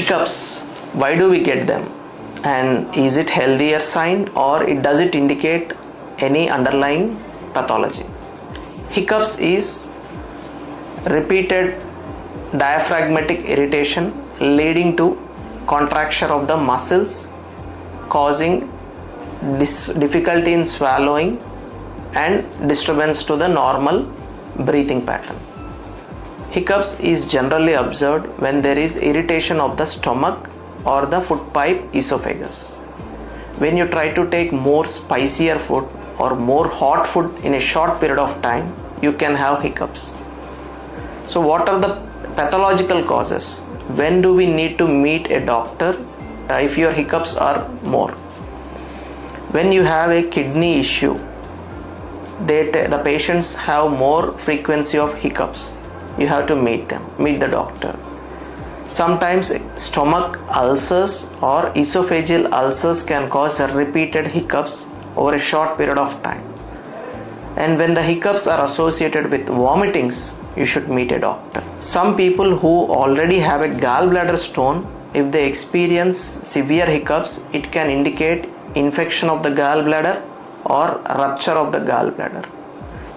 Hiccups, why do we get them? And is it healthier sign, or does it indicate any underlying pathology? Hiccups is repeated diaphragmatic irritation leading to contraction of the muscles, causing difficulty in swallowing and disturbance to the normal breathing pattern. Hiccups is generally observed when there is irritation of the stomach or the food pipe esophagus. When you try to take more spicier food or more hot food in a short period of time, you can have hiccups. So what are the pathological causes? When do we need to meet a doctor if your hiccups are more? When you have a kidney issue, the patients have more frequency of hiccups. You have to meet the doctor. Sometimes stomach ulcers or esophageal ulcers can cause repeated hiccups over a short period of time. And when the hiccups are associated with vomitings, you should meet a doctor. Some people who already have a gallbladder stone, if they experience severe hiccups, it can indicate infection of the gallbladder or rupture of the gallbladder.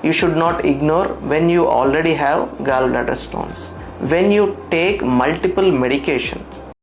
You should not ignore when you already have gallbladder stones. When you take multiple medication